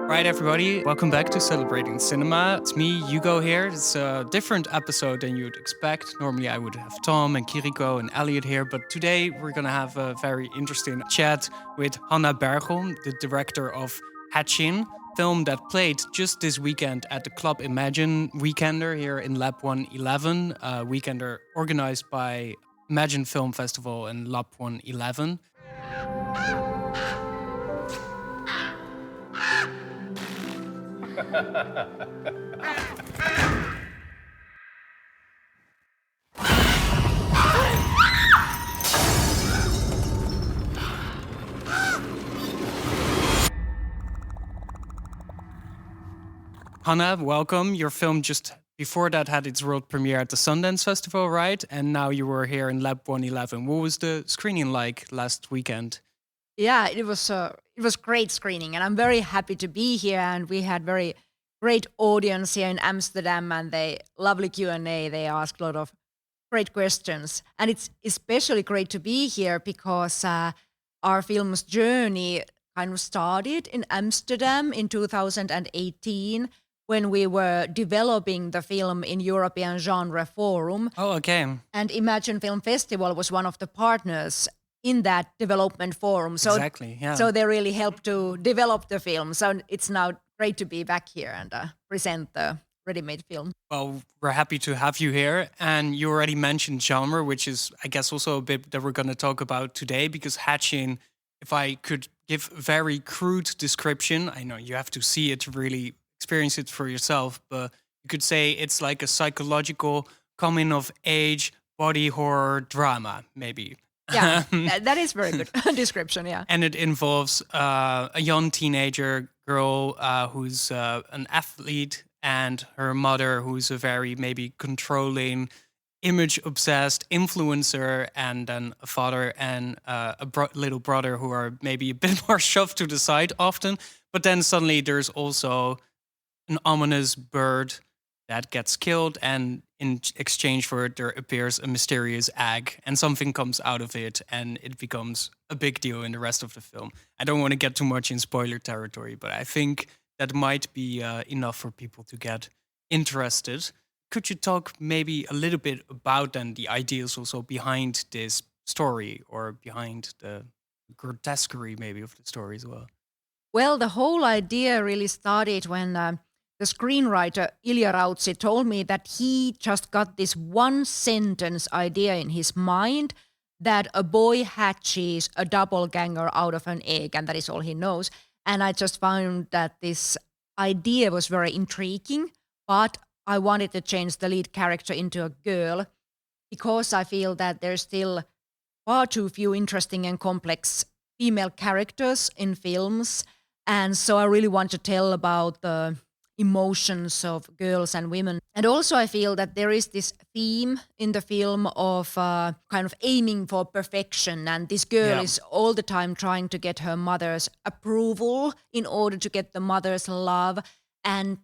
Right, everybody, welcome back to Celebrating Cinema. It's me, Hugo, here. It's a different episode than you'd expect. Normally, I would have Tom and Kiriko and Elliot here, but today we're going to have a very interesting chat with Hanna Bergholm, the director of Hatchin, film that played just this weekend at the Club Imagine Weekender here in Lab 111, a weekender organized by Imagine Film Festival and Lab 111. Hanna, welcome. Your film just before that had its world premiere at the Sundance Festival, right? And now you were here in Lab 111. What was the screening like last weekend? Yeah, it was great screening, and I'm very happy to be here. And we had very great audience here in Amsterdam, and they lovely Q&A. They asked a lot of great questions, and it's especially great to be here because our film's journey kind of started in Amsterdam in 2018 when we were developing the film in European Genre Forum. Oh, okay. And Imagine Film Festival was one of the partners in that development forum. So, exactly, yeah. So they really helped to develop the film. So it's now great to be back here and present the ready-made film. Well, we're happy to have you here. And you already mentioned genre, which is, I guess, also a bit that we're going to talk about today, because Hatching, if I could give a very crude description, I know you have to see it to really experience it for yourself, but you could say it's like a psychological coming-of-age body horror drama, maybe. Yeah, that is very good description, yeah. And it involves a young teenager girl who's an athlete, and her mother who's a very maybe controlling, image-obsessed influencer, and then a father and little brother who are maybe a bit more shoved to the side often. But then suddenly there's also an ominous bird that gets killed, and in exchange for it, there appears a mysterious egg, and something comes out of it, and it becomes a big deal in the rest of the film. I don't want to get too much in spoiler territory, but I think that might be enough for people to get interested. Could you talk maybe a little bit about then the ideas also behind this story, or behind the grotesquerie maybe of the story as well? Well, the whole idea really started when the screenwriter Ilya Rautsi told me that he just got this one sentence idea in his mind that a boy hatches a doppelganger out of an egg, and that is all he knows. And I just found that this idea was very intriguing, but I wanted to change the lead character into a girl because I feel that there's still far too few interesting and complex female characters in films. And so I really want to tell about the emotions of girls and women. And also I feel that there is this theme in the film of kind of aiming for perfection, and this girl is all the time trying to get her mother's approval in order to get the mother's love. And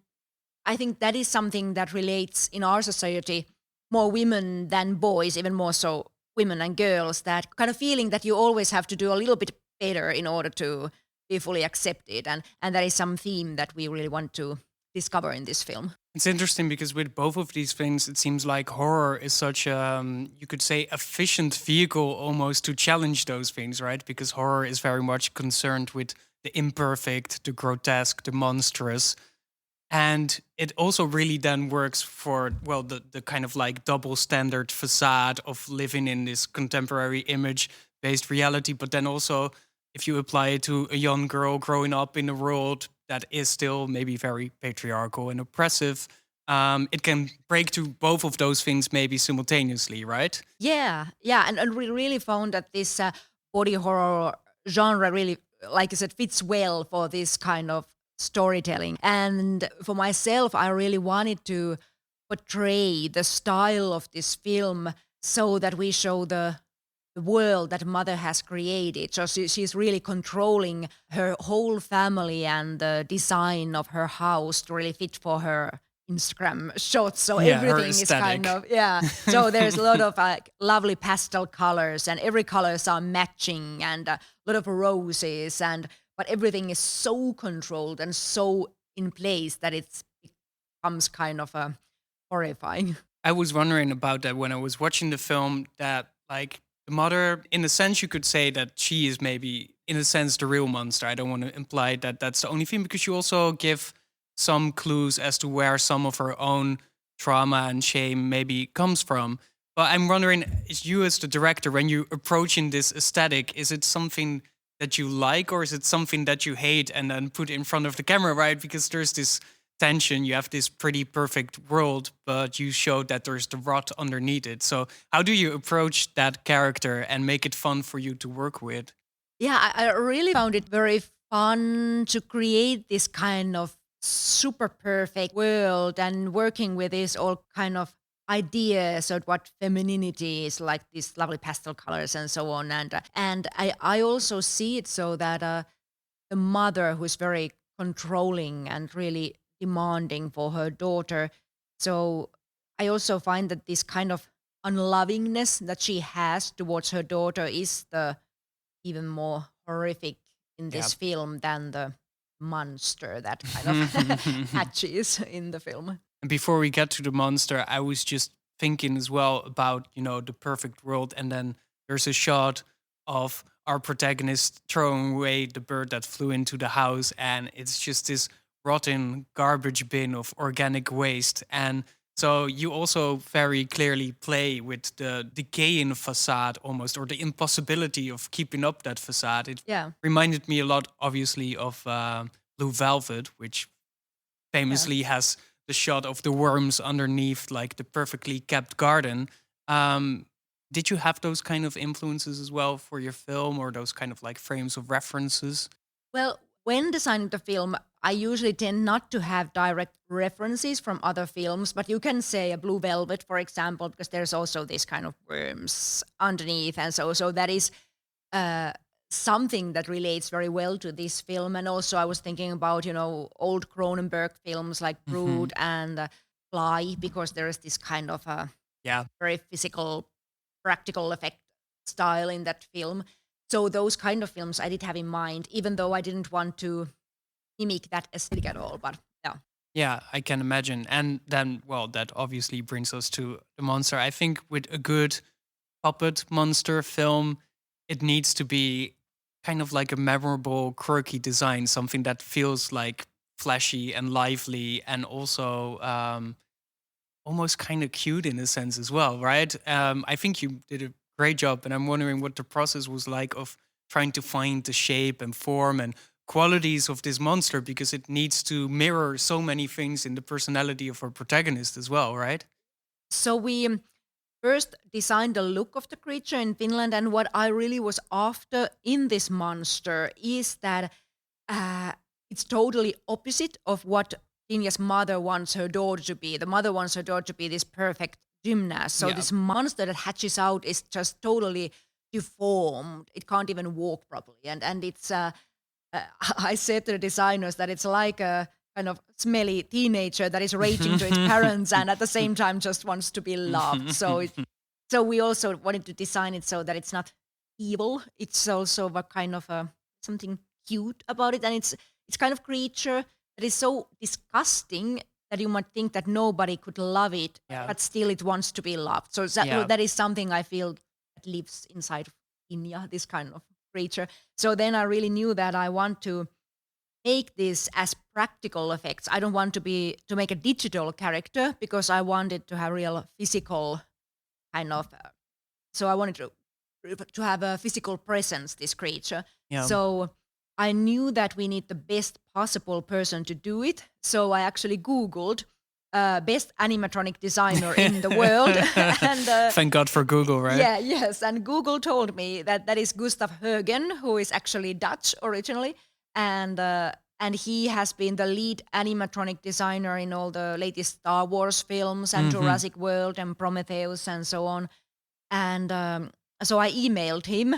I think that is something that relates in our society more women than boys, even more so women and girls, that kind of feeling that you always have to do a little bit better in order to be fully accepted. And that is some theme that we really want to discover in this film. It's interesting because with both of these things, it seems like horror is such a, you could say, efficient vehicle almost to challenge those things, right? Because horror is very much concerned with the imperfect, the grotesque, the monstrous. And it also really then works for, well, the kind of like double standard facade of living in this contemporary image-based reality. But then also, if you apply it to a young girl growing up in a world that is still maybe very patriarchal and oppressive, it can break to both of those things maybe simultaneously, right? Yeah, and we really found that this body horror genre really, like I said, fits well for this kind of storytelling. And for myself, I really wanted to portray the style of this film so that we show the world that mother has created. So she's really controlling her whole family and the design of her house to really fit for her Instagram shots. So everything is kind of, So there's a lot of lovely pastel colors, and every colors are matching, and a lot of roses. but everything is so controlled and so in place that it becomes kind of horrifying. I was wondering about that when I was watching the film, that like the mother, in a sense, you could say that she is maybe, in a sense, the real monster. I don't want to imply that that's the only thing, because you also give some clues as to where some of her own trauma and shame maybe comes from. But I'm wondering, is you as the director, when you approaching this aesthetic, is it something that you like, or is it something that you hate and then put in front of the camera, right? Because there's this tension. You have this pretty perfect world, but you showed that there's the rot underneath it. So how do you approach that character and make it fun for you to work with? Yeah, I really found it very fun to create this kind of super perfect world and working with this all kind of ideas of what femininity is, like these lovely pastel colors and so on. And I also see it so that the mother who's very controlling and really demanding for her daughter. So I also find that this kind of unlovingness that she has towards her daughter is the even more horrific in Yeah. this film than the monster that kind of hatches in the film. And before we get to the monster, I was just thinking as well about, the perfect world. And then there's a shot of our protagonist throwing away the bird that flew into the house. And it's just this rotten garbage bin of organic waste. And so you also very clearly play with the decaying facade almost, or the impossibility of keeping up that facade. It Yeah, reminded me a lot, obviously, of Blue Velvet, which yeah. famously has the shot of the worms underneath like the perfectly kept garden. Um, did you have those kind of influences as well for your film, or those kind of like frames of references? Well, when designing the film, I usually tend not to have direct references from other films, but you can say a Blue Velvet, for example, because there's also this kind of worms underneath, and so that is uh, something that relates very well to this film. And also, I was thinking about old Cronenberg films like Hmm. Brood and Fly, because there is this kind of Yeah. very physical, practical effect style in that film. So those kind of films I did have in mind, even though I didn't want to mimic that aesthetic at all. But yeah, Yeah, I can imagine. And then, well, that obviously brings us to the monster. I think with a good puppet monster film, it needs to be kind of like a memorable, quirky design, something that feels like flashy and lively, and also almost kind of cute in a sense as well, right? I think you did a great job, and I'm wondering what the process was like of trying to find the shape and form and qualities of this monster, because it needs to mirror so many things in the personality of our protagonist as well, right? so we first designed the look of the creature in Finland, and what I really was after in this monster is that uh, it's totally opposite of what Tinja's mother wants her daughter to be. The mother wants her daughter to be this perfect gymnast. So Yeah. this monster that hatches out is just totally deformed. It can't even walk properly, and it's. I said to the designers that it's like a kind of smelly teenager that is raging to its parents and at the same time just wants to be loved. So we also wanted to design it so that it's not evil. It's also a kind of something cute about it, and it's kind of creature that is so disgusting that you might think that nobody could love it, Yeah. but still it wants to be loved. So Yeah. that is something I feel that lives inside of India, this kind of creature. So then I really knew that I want to make this as practical effects. I don't want to make a digital character because I wanted to have real physical kind of. So I wanted to have a physical presence. This creature. Yeah. So I knew that we need the best possible person to do it. So I actually Googled best animatronic designer in the world, and Thank God for Google, right? yeah, yes. And Google told me that that is Gustav Högen, who is actually Dutch originally, and he has been the lead animatronic designer in all the latest Star Wars films and Hmm. Jurassic World and Prometheus and so on. And so I emailed him,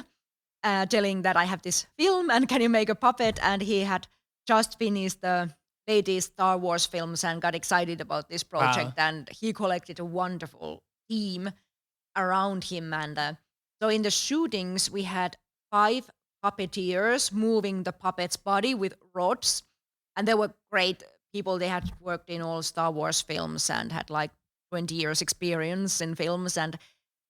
telling that I have this film and can you make a puppet? And he had just finished the latest Star Wars films and got excited about this project. Wow. And he collected a wonderful team around him. And so in the shootings, we had 5 puppeteers moving the puppet's body with rods. And they were great people. They had worked in all Star Wars films and had like 20 years experience in films.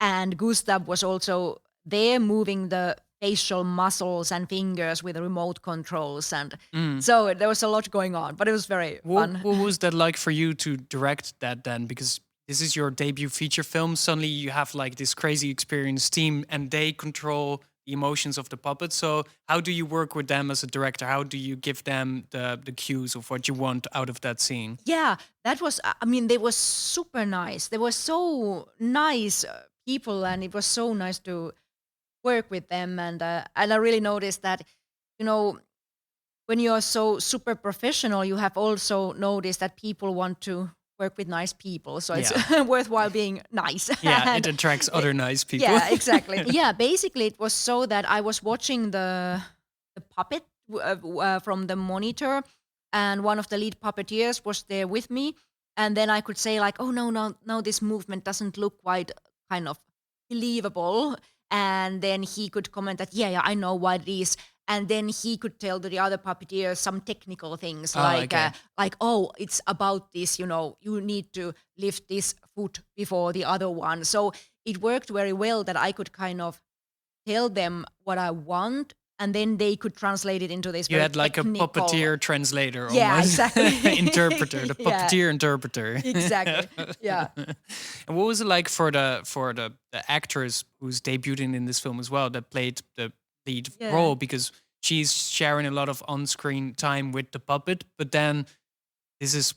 And Gustav was also there moving the facial muscles and fingers with remote controls. And so there was a lot going on, but it was very fun. What was that like for you to direct that then? Because this is your debut feature film. Suddenly you have like this crazy experienced team and they control the emotions of the puppets. So how do you work with them as a director? How do you give them the cues of what you want out of that scene? Yeah, that was, I mean, they were super nice. They were so nice people, and it was so nice to work with them. And I really noticed that, you know, when you are so super professional, you have also noticed that people want to work with nice people. So it's worthwhile being nice. Yeah, it attracts other nice people. Yeah, exactly. Yeah, basically it was so that I was watching the puppet from the monitor, and one of the lead puppeteers was there with me, and then I could say like, oh no, this movement doesn't look quite kind of believable, and then he could comment that yeah, I know what it is. And then he could tell to the other puppeteers some technical things like, oh, it's about this, you know, you need to lift this foot before the other one. So it worked very well that I could kind of tell them what I want, and then they could translate it into this. You very had like technical, a puppeteer translator, yeah, almost. exactly, Interpreter, the puppeteer interpreter. Exactly, yeah. And what was it like for the actress who's debuting in this film as well, that played the lead role, because she's sharing a lot of on-screen time with the puppet, but then this is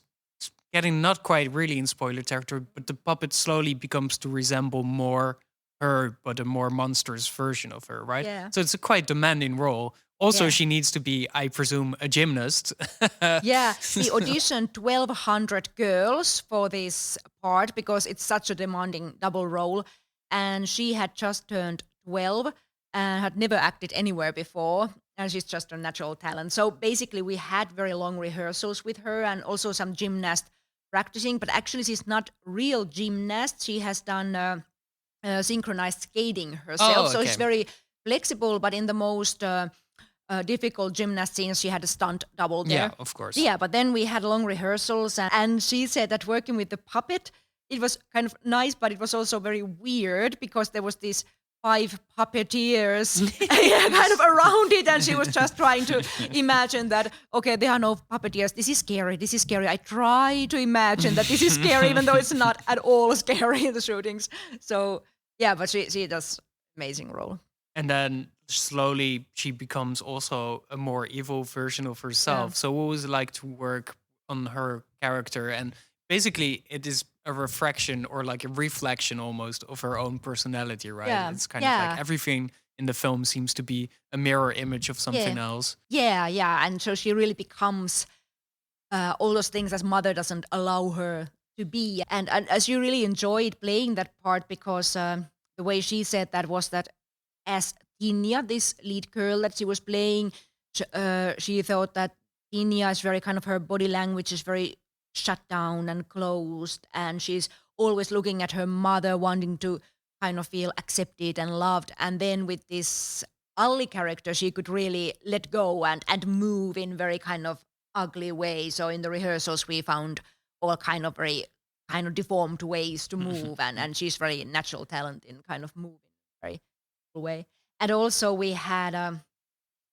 getting not quite really in spoiler territory, but the puppet slowly becomes to resemble more her, but a more monstrous version of her, right? Yeah. So it's a quite demanding role. Also, she needs to be, I presume, a gymnast. Yeah, we auditioned 1,200 girls for this part because it's such a demanding double role, and she had just turned 12 and had never acted anywhere before, and she's just a natural talent. So basically we had very long rehearsals with her and also some gymnast practicing, but actually she's not real gymnast. She has done synchronized skating herself. So she's very flexible, but in the most difficult gymnast scenes, she had a stunt double there. Yeah, of course. Yeah, but then we had long rehearsals, and she said that working with the puppet, it was kind of nice, but it was also very weird because there was this 5 puppeteers kind of around it, and she was just trying to imagine that, okay, there are no puppeteers. This is scary. I try to imagine that this is scary, even though it's not at all scary in the shootings. So, yeah, but she does amazing role. And then slowly she becomes also a more evil version of herself. So what was it like to work on her character? And basically it is a refraction or like a reflection almost of her own personality, right? Yeah. It's kind of like everything in the film seems to be a mirror image of something else. Yeah. And so she really becomes all those things as mother doesn't allow her to be. And as you really enjoyed playing that part, because the way she said that was that as Tinja, this lead girl that she was playing, she thought that Tinja is very kind of, her body language is very shut down and closed, and she's always looking at her mother, wanting to kind of feel accepted and loved. And then with this Alli character, she could really let go and move in very kind of ugly way. So in the rehearsals, we found all kind of very kind of deformed ways to move, and she's very natural talent in kind of moving very cool way. And also we had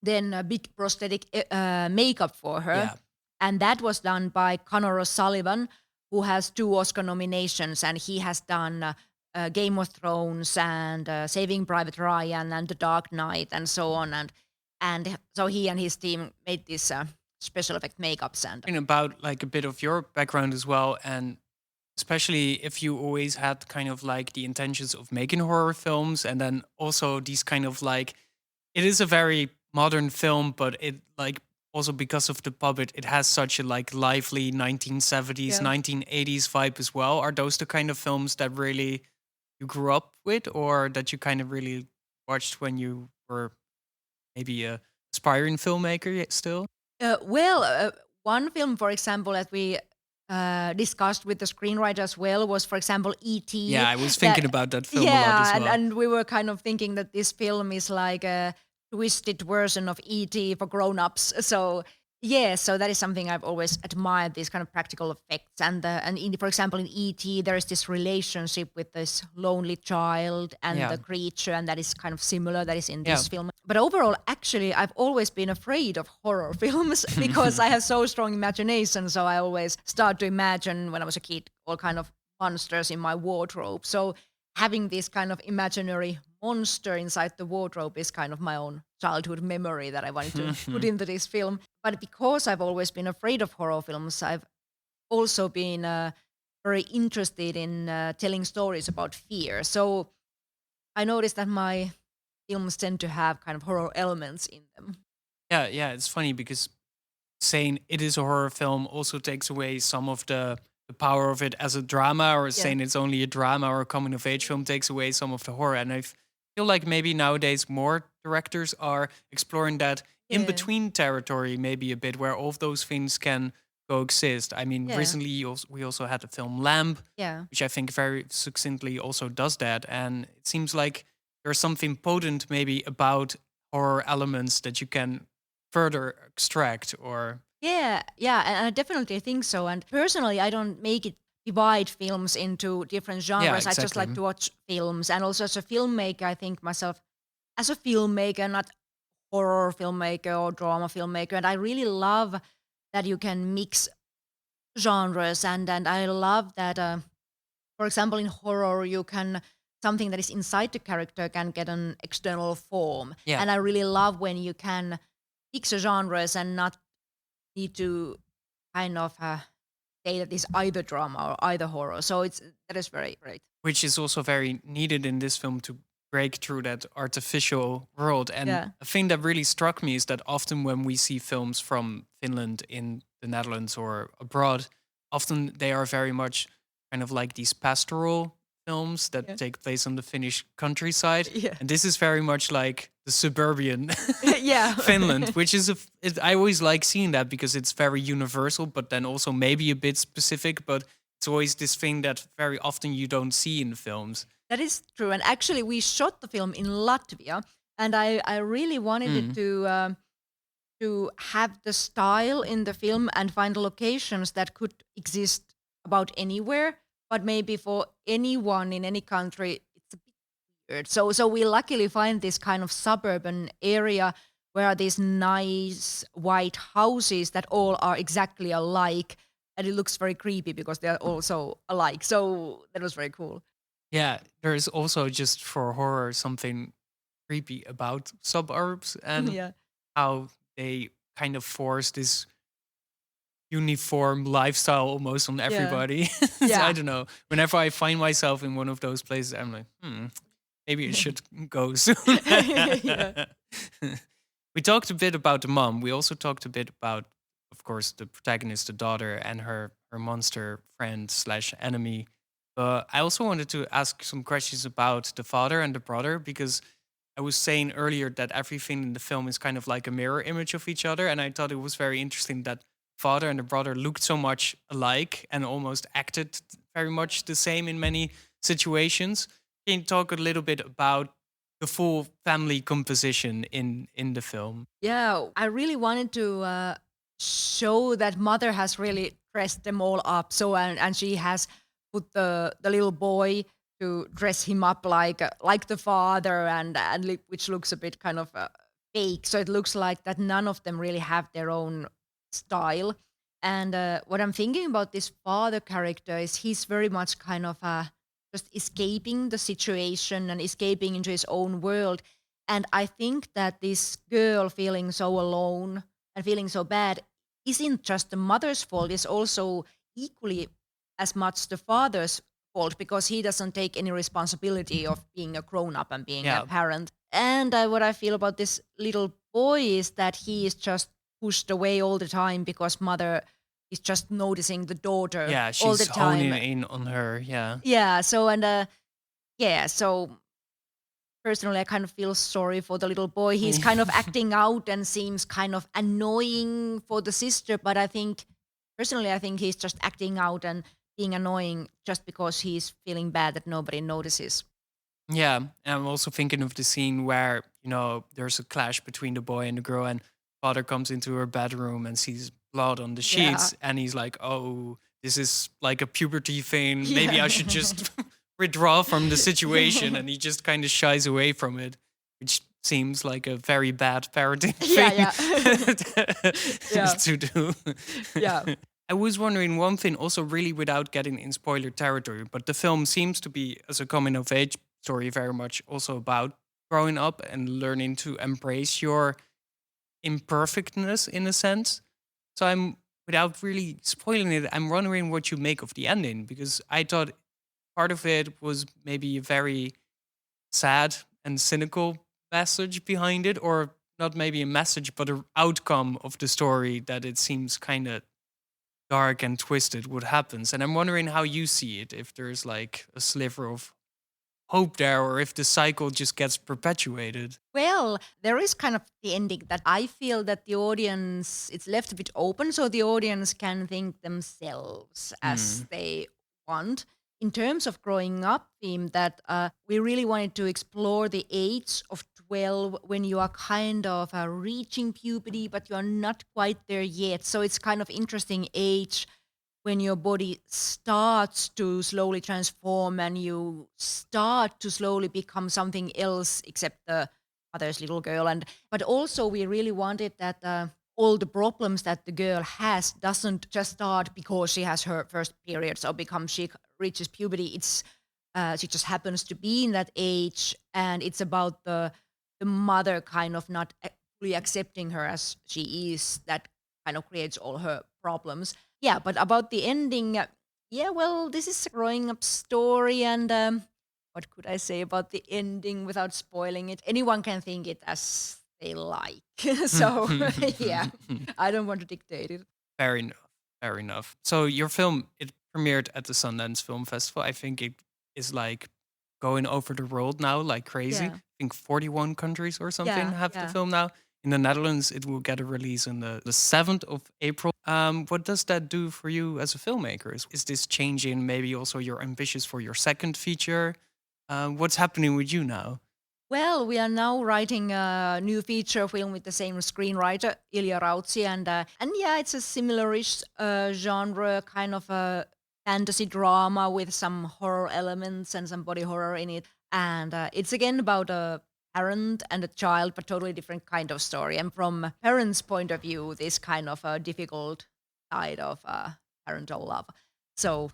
then a big prosthetic makeup for her. Yeah. And that was done by Conor O'Sullivan, who has 2 Oscar nominations, and he has done Game of Thrones and Saving Private Ryan and The Dark Knight and so on. And so he and his team made this special effect makeups. And about like a bit of your background as well, and especially if you always had kind of like the intentions of making horror films, and then also these kind of like, it is a very modern film, but it like, also because of the puppet, it has such a like lively 1970s, 1980s vibe as well. Are those the kind of films that really you grew up with, or that you kind of really watched when you were maybe a aspiring filmmaker still? One film, for example, that we discussed with the screenwriter as well was, for example, E.T. Yeah, I was thinking about that film a lot as well. And we were kind of thinking that this film is like twisted version of ET for grown-ups. So yeah, so that is something I've always admired, these kind of practical effects. For example, in ET, there is this relationship with this lonely child and Yeah. the creature, and that is kind of similar. That is in Yeah. this film. But overall, actually, I've always been afraid of horror films because I have so strong imagination. So I always start to imagine when I was a kid all kind of monsters in my wardrobe. So having this kind of imaginary monster inside the wardrobe is kind of my own childhood memory that I wanted to put into this film. But because I've always been afraid of horror films, I've also been very interested in telling stories about fear. So I noticed that my films tend to have kind of horror elements in them. Yeah, yeah, it's funny because saying it is a horror film also takes away some of the power of it as a drama, or Yeah. saying it's only a drama or a coming of age film takes away some of the horror. And feel like maybe nowadays more directors are exploring that in Yeah. between territory, maybe a bit, where all of those things can coexist. I mean, Yeah. recently we also had the film Lamb, Yeah. which I think very succinctly also does that. And it seems like there's something potent maybe about horror elements that you can further extract or Yeah, yeah, and I definitely think so. And personally, I don't make it divide films into different yeah, genres. I just exactly. like to watch films. And also as a filmmaker, I think myself as a filmmaker, not horror filmmaker or drama filmmaker. And I really love that you can mix genres. And I love that, for example, in horror, you can something that is inside the character can get an external form. Yeah. And I really love when you can mix genres and not need to kind of say that it's either drama or either horror. So that is very great. Which is also very needed in this film to break through that artificial world. And Yeah. a thing that really struck me is that often when we see films from Finland in the Netherlands or abroad, often they are very much kind of like these pastoral films that Yeah. take place on the Finnish countryside. Yeah. And this is very much like the suburban Yeah. Finland, which is I always like seeing that because it's very universal, but then also maybe a bit specific. But it's always this thing that very often you don't see in films. That is true. And actually, we shot the film in Latvia, and I really wanted it Mm. to have the style in the film and find locations that could exist about anywhere, but maybe for anyone in any country, it's a bit weird. So we luckily find this kind of suburban area where are these nice white houses that all are exactly alike, and it looks very creepy because they are also alike. So that was very cool. Yeah, there's also just for horror something creepy about suburbs and Yeah. how they kind of force this uniform lifestyle almost on Yeah. everybody. Yeah. I don't know. Whenever I find myself in one of those places, I'm like, maybe it should go soon. Yeah. We talked a bit about the mom. We also talked a bit about, of course, the protagonist, the daughter, and her monster friend slash enemy. But I also wanted to ask some questions about the father and the brother because I was saying earlier that everything in the film is kind of like a mirror image of each other, and I thought it was very interesting that father and the brother looked so much alike and almost acted very much the same in many situations. Can you talk a little bit about the full family composition in the film? Yeah, I really wanted to show that mother has really dressed them all up. So and she has put the little boy to dress him up like the father, which looks a bit kind of fake. So it looks like that none of them really have their own style. And what I'm thinking about this father character is he's very much kind of just escaping the situation and escaping into his own world. And I think that this girl feeling so alone and feeling so bad isn't just the mother's fault, it's also equally as much the father's fault because he doesn't take any responsibility of being a grown up and being a Yeah. parent. And what I feel about this little boy is that he is just pushed away all the time because mother is just noticing the daughter Yeah, all the she's time. honing in on her. Yeah. Yeah, so personally, I kind of feel sorry for the little boy. He's kind of acting out and seems kind of annoying for the sister, but personally, I think he's just acting out and being annoying just because he's feeling bad that nobody notices. Yeah, and I'm also thinking of the scene where there's a clash between the boy and the girl, and father comes into her bedroom and sees blood on the Yeah. sheets, and he's like, "Oh, this is like a puberty thing. Maybe I Yeah. should just withdraw from the situation," and he just kind of shies away from it, which seems like a very bad parenting Yeah, thing yeah. Yeah. to do. Yeah. I was wondering one thing also, really without getting in spoiler territory, but the film seems to be, as a coming of age story, very much also about growing up and learning to embrace your imperfectness in a sense. So without really spoiling it, I'm wondering what you make of the ending, because I thought part of it was maybe a very sad and cynical message behind it, or not maybe a message, but an outcome of the story that it seems kind of dark and twisted what happens. And I'm wondering how you see it, if there's like a sliver of hope there, or if the cycle just gets perpetuated. Well, there is kind of the ending that I feel that the audience, it's left a bit open so the audience can think themselves as Hmm. they want. In terms of growing up theme, that we really wanted to explore the age of 12 when you are kind of reaching puberty, but you are not quite there yet. So it's kind of interesting age when your body starts to slowly transform and you start to slowly become something else except the mother's little girl. And but also we really wanted that all the problems that the girl has doesn't just start because she has her first periods or become she reaches puberty. It's she just happens to be in that age, and it's about the mother kind of not fully accepting her as she is, that kind of creates all her problems. Yeah, but about the ending, yeah, well, this is a growing up story, and what could I say about the ending without spoiling it? Anyone can think it as they like. So, yeah, I don't want to dictate it. Fair enough. Fair enough. So your film, it premiered at the Sundance Film Festival. I think it is like going over the world now like crazy. Yeah, I think 41 countries or something yeah, have the yeah. film now. In the Netherlands, it will get a release on the 7th of April. What does that do for you as a filmmaker? Is this changing maybe also your ambitions for your second feature? What's happening with you now? Well, we are now writing a new feature film with the same screenwriter, Ilya Rautsi, and yeah, it's a similarish genre, kind of a fantasy drama with some horror elements and some body horror in it, and it's again about a parent and a child, but totally different kind of story. And from a parent's point of view, this kind of a difficult side of parental love. So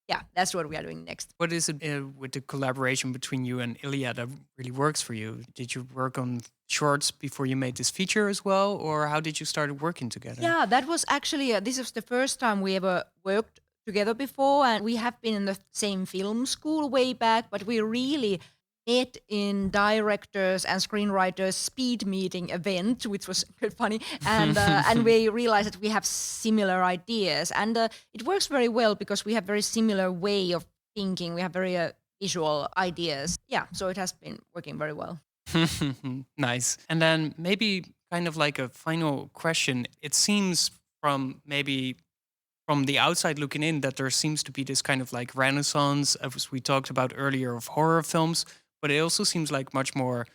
yeah, that's what we are doing next. What is it with the collaboration between you and Ilya that really works for you? Did you work on shorts before you made this feature as well, or how did you start working together? Yeah, that was actually this is the first time we ever worked together before, and we have been in the same film school way back, but we really met in directors and screenwriters speed meeting event, which was quite funny, and we realized that we have similar ideas, and it works very well because we have very similar way of thinking. We have very visual ideas. Yeah, so it has been working very well. Nice. And then maybe kind of like a final question. It seems from maybe from the outside looking in that there seems to be this kind of like renaissance, as we talked about earlier, of horror films, but it also seems like much more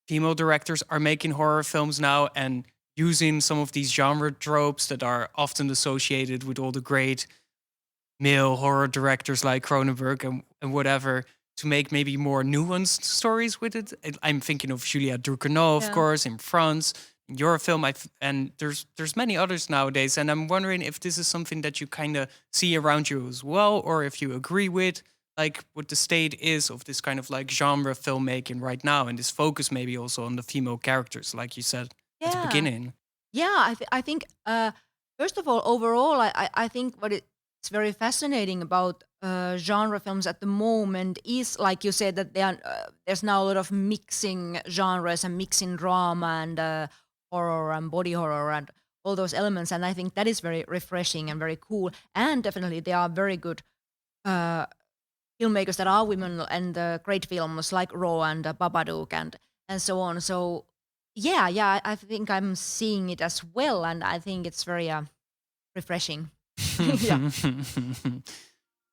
female directors are making horror films now and using some of these genre tropes that are often associated with all the great male horror directors like Cronenberg and whatever, to make maybe more nuanced stories with it. I'm thinking of Julia Ducournau, of Yeah. course, in France. Your film, and there's many others nowadays, and I'm wondering if this is something that you kind of see around you as well, or if you agree with like what the state is of this kind of like genre filmmaking right now, and this focus maybe also on the female characters, like you said at the Yeah. beginning. Yeah, I think first of all, overall, I think what it's very fascinating about genre films at the moment is, like you said, that there's now a lot of mixing genres and mixing drama and horror and body horror and all those elements, and I think that is very refreshing and very cool. And definitely, there are very good uh, filmmakers that are women and great films like Raw and Babadook and so on. So yeah, yeah, I think I'm seeing it as well, and I think it's very refreshing. Yeah,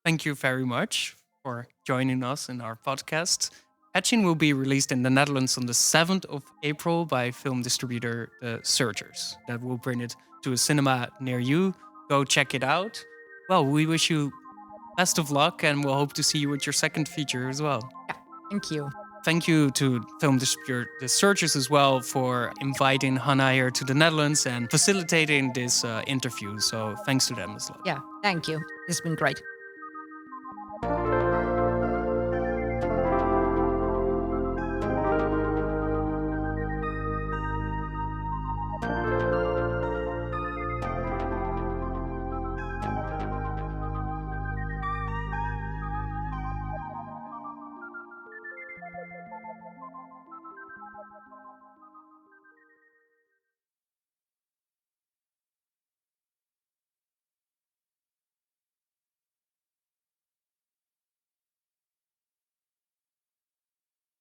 Thank you very much for joining us in our podcast. Hatching will be released in the Netherlands on the 7th of April by film distributor The Searchers. That will bring it to a cinema near you. Go check it out. Well, we wish you best of luck, and we'll hope to see you with your second feature as well. Yeah, thank you. Thank you to film distributor The Searchers as well for inviting Hanna here to the Netherlands and facilitating this interview. So thanks to them as well. Yeah, thank you. It's been great.